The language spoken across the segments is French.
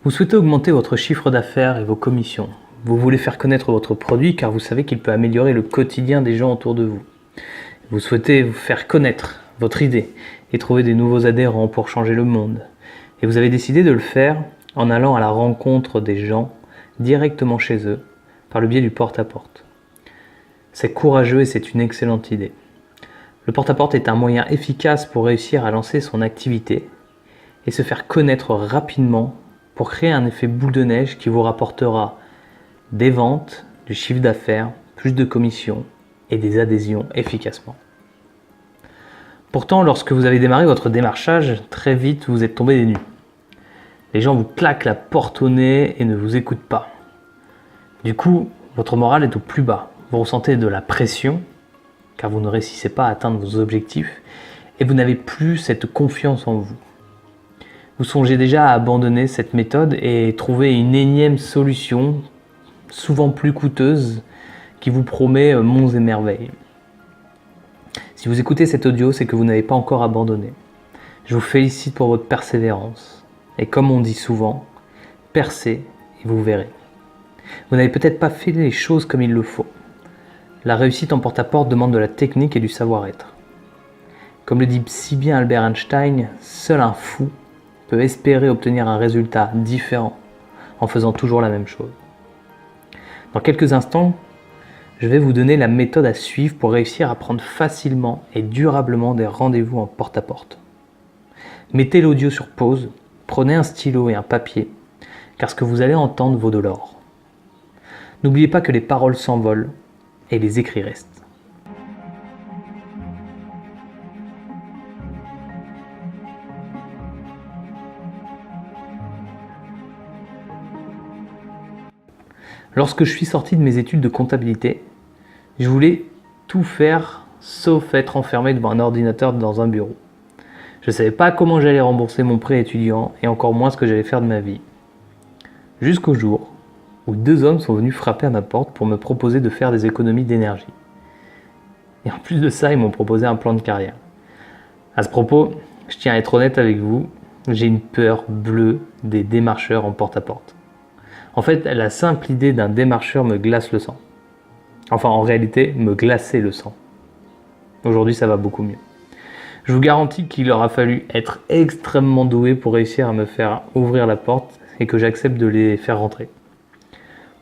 Vous souhaitez augmenter votre chiffre d'affaires et vos commissions. Vous voulez faire connaître votre produit car vous savez qu'il peut améliorer le quotidien des gens autour de vous. Vous souhaitez vous faire connaître votre idée et trouver des nouveaux adhérents pour changer le monde. Et vous avez décidé de le faire en allant à la rencontre des gens directement chez eux par le biais du porte-à-porte. C'est courageux et c'est une excellente idée. Le porte-à-porte est un moyen efficace pour réussir à lancer son activité et se faire connaître rapidement pour créer un effet boule de neige qui vous rapportera des ventes, du chiffre d'affaires, plus de commissions et des adhésions efficacement. Pourtant, lorsque vous avez démarré votre démarchage, très vite vous êtes tombé des nues. Les gens vous claquent la porte au nez et ne vous écoutent pas. Du coup, votre morale est au plus bas. Vous ressentez de la pression car vous ne réussissez pas à atteindre vos objectifs et vous n'avez plus cette confiance en vous. Vous songez déjà à abandonner cette méthode et trouver une énième solution, souvent plus coûteuse, qui vous promet monts et merveilles. Si vous écoutez cet audio, c'est que vous n'avez pas encore abandonné. Je vous félicite pour votre persévérance. Et comme on dit souvent, percez et vous verrez. Vous n'avez peut-être pas fait les choses comme il le faut. La réussite en porte-à-porte demande de la technique et du savoir-être. Comme le dit si bien Albert Einstein, seul un fou peut espérer obtenir un résultat différent en faisant toujours la même chose. Dans quelques instants, je vais vous donner la méthode à suivre pour réussir à prendre facilement et durablement des rendez-vous en porte-à-porte. Mettez l'audio sur pause, prenez un stylo et un papier, car ce que vous allez entendre vaut de l'or. N'oubliez pas que les paroles s'envolent et les écrits restent. Lorsque je suis sorti de mes études de comptabilité, je voulais tout faire sauf être enfermé devant un ordinateur dans un bureau. Je ne savais pas comment j'allais rembourser mon prêt étudiant et encore moins ce que j'allais faire de ma vie. Jusqu'au jour où 2 hommes sont venus frapper à ma porte pour me proposer de faire des économies d'énergie. Et en plus de ça, ils m'ont proposé un plan de carrière. À ce propos, je tiens à être honnête avec vous, j'ai une peur bleue des démarcheurs en porte-à-porte. En fait, la simple idée d'un démarcheur me glace le sang. Enfin, en réalité, me glaçait le sang. Aujourd'hui, ça va beaucoup mieux. Je vous garantis qu'il aura fallu être extrêmement doué pour réussir à me faire ouvrir la porte et que j'accepte de les faire rentrer.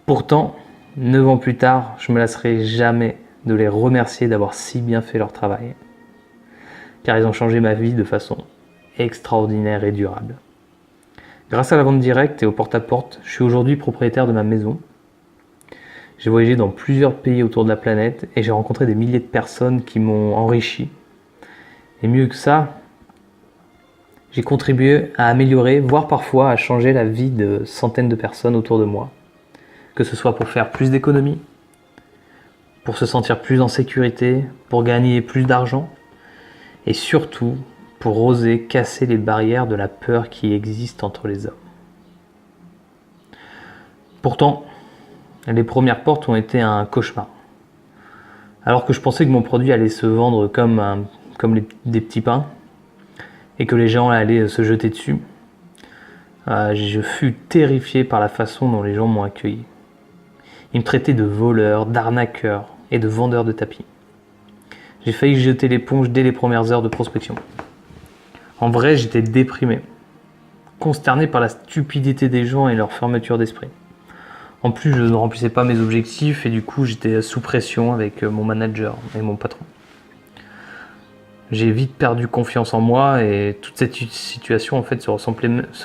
Pourtant, 9 ans plus tard, je ne me lasserai jamais de les remercier d'avoir si bien fait leur travail. Car ils ont changé ma vie de façon extraordinaire et durable. Grâce à la vente directe et au porte-à-porte, je suis aujourd'hui propriétaire de ma maison. J'ai voyagé dans plusieurs pays autour de la planète et j'ai rencontré des milliers de personnes qui m'ont enrichi. Et mieux que ça, j'ai contribué à améliorer, voire parfois à changer la vie de centaines de personnes autour de moi. Que ce soit pour faire plus d'économies, pour se sentir plus en sécurité, pour gagner plus d'argent et surtout pour oser casser les barrières de la peur qui existe entre les hommes. Pourtant, les premières portes ont été un cauchemar. Alors que je pensais que mon produit allait se vendre comme des petits pains et que les gens allaient se jeter dessus, je fus terrifié par la façon dont les gens m'ont accueilli. Ils me traitaient de voleur, d'arnaqueur et de vendeur de tapis. J'ai failli jeter l'éponge dès les premières heures de prospection. En vrai, j'étais déprimé, consterné par la stupidité des gens et leur fermeture d'esprit. En plus, je ne remplissais pas mes objectifs et du coup, j'étais sous pression avec mon manager et mon patron. J'ai vite perdu confiance en moi et toute cette situation en fait se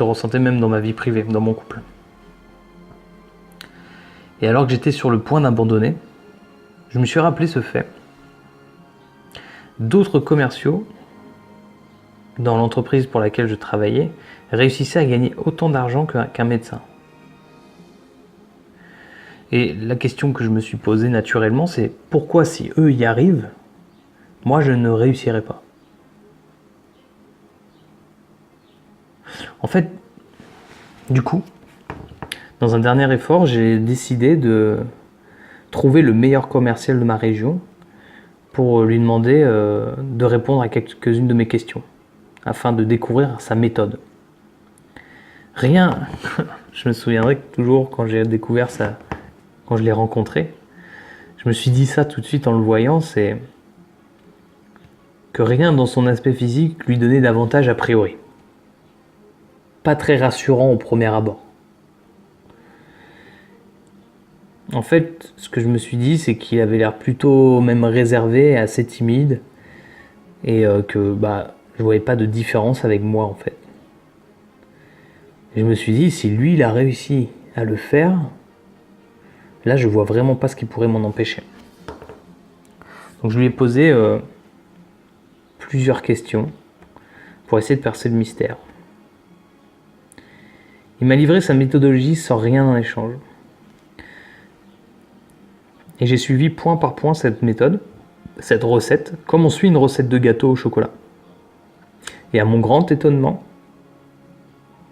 ressentait même dans ma vie privée, dans mon couple. Et alors que j'étais sur le point d'abandonner, je me suis rappelé ce fait. D'autres commerciaux dans l'entreprise pour laquelle je travaillais réussissaient à gagner autant d'argent qu'un médecin. Et la question que je me suis posée naturellement, c'est pourquoi si eux y arrivent, moi je ne réussirai pas. En fait, du coup, dans un dernier effort, j'ai décidé de trouver le meilleur commercial de ma région pour lui demander de répondre à quelques-unes de mes questions, afin de découvrir sa méthode. Rien Je me souviendrai toujours quand j'ai découvert ça, quand je l'ai rencontré, je me suis dit ça tout de suite en le voyant, c'est que rien dans son aspect physique lui donnait d'avantage a priori. Pas très rassurant au premier abord. En fait, ce que je me suis dit, c'est qu'il avait l'air plutôt même réservé, assez timide, et que je voyais pas de différence avec moi en fait. Et je me suis dit, si lui il a réussi à le faire, là je vois vraiment pas ce qui pourrait m'en empêcher. Donc je lui ai posé plusieurs questions pour essayer de percer le mystère. Il m'a livré sa méthodologie sans rien en échange. Et j'ai suivi point par point cette méthode, cette recette, comme on suit une recette de gâteau au chocolat. Et à mon grand étonnement,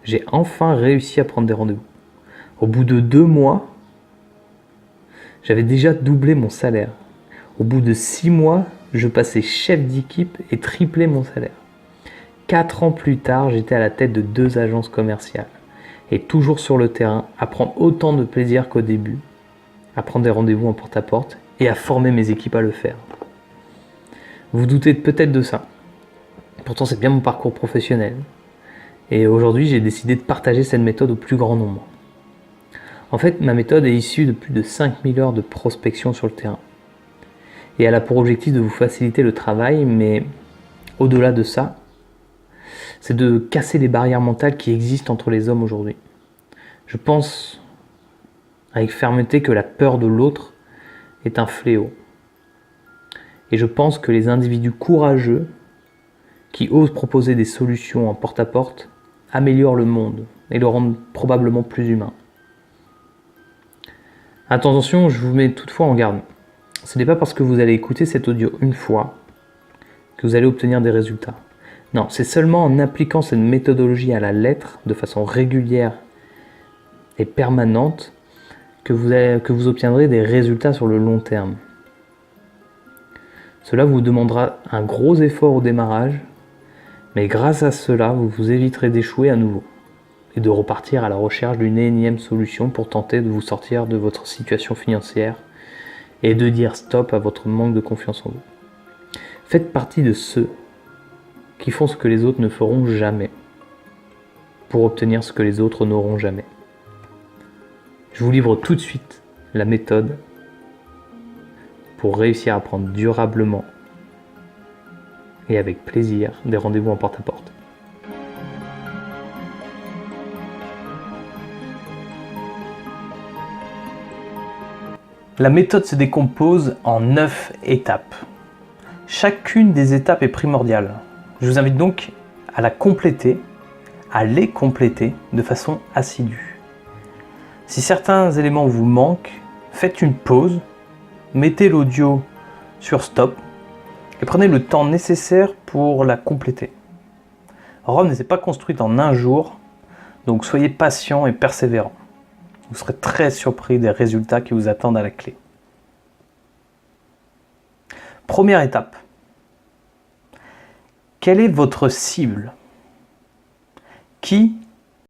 j'ai enfin réussi à prendre des rendez-vous. Au bout de 2 mois, j'avais déjà doublé mon salaire. Au bout de 6 mois, je passais chef d'équipe et triplais mon salaire. 4 ans plus tard, j'étais à la tête de 2 agences commerciales. Et toujours sur le terrain, à prendre autant de plaisir qu'au début, à prendre des rendez-vous en porte-à-porte et à former mes équipes à le faire. Vous vous doutez peut-être de ça. Pourtant, c'est bien mon parcours professionnel. Et aujourd'hui, j'ai décidé de partager cette méthode au plus grand nombre. En fait, ma méthode est issue de plus de 5000 heures de prospection sur le terrain. Et elle a pour objectif de vous faciliter le travail, mais au-delà de ça, c'est de casser les barrières mentales qui existent entre les hommes aujourd'hui. Je pense avec fermeté que la peur de l'autre est un fléau. Et je pense que les individus courageux qui osent proposer des solutions en porte-à-porte améliorent le monde et le rendent probablement plus humain. Attention, je vous mets toutefois en garde. Ce n'est pas parce que vous allez écouter cet audio une fois que vous allez obtenir des résultats. Non, c'est seulement en appliquant cette méthodologie à la lettre, de façon régulière et permanente, que vous obtiendrez des résultats sur le long terme. Cela vous demandera un gros effort au démarrage, mais grâce à cela, vous vous éviterez d'échouer à nouveau et de repartir à la recherche d'une énième solution pour tenter de vous sortir de votre situation financière et de dire stop à votre manque de confiance en vous. Faites partie de ceux qui font ce que les autres ne feront jamais pour obtenir ce que les autres n'auront jamais. Je vous livre tout de suite la méthode pour réussir à prendre durablement et avec plaisir des rendez-vous en porte-à-porte. La méthode se décompose en 9 étapes. Chacune des étapes est primordiale. Je vous invite donc à la compléter, à les compléter de façon assidue. Si certains éléments vous manquent, faites une pause, mettez l'audio sur stop et prenez le temps nécessaire pour la compléter. Rome ne s'est pas construite en un jour, donc soyez patient et persévérant. Vous serez très surpris des résultats qui vous attendent à la clé. Première étape. Quelle est votre cible ? Qui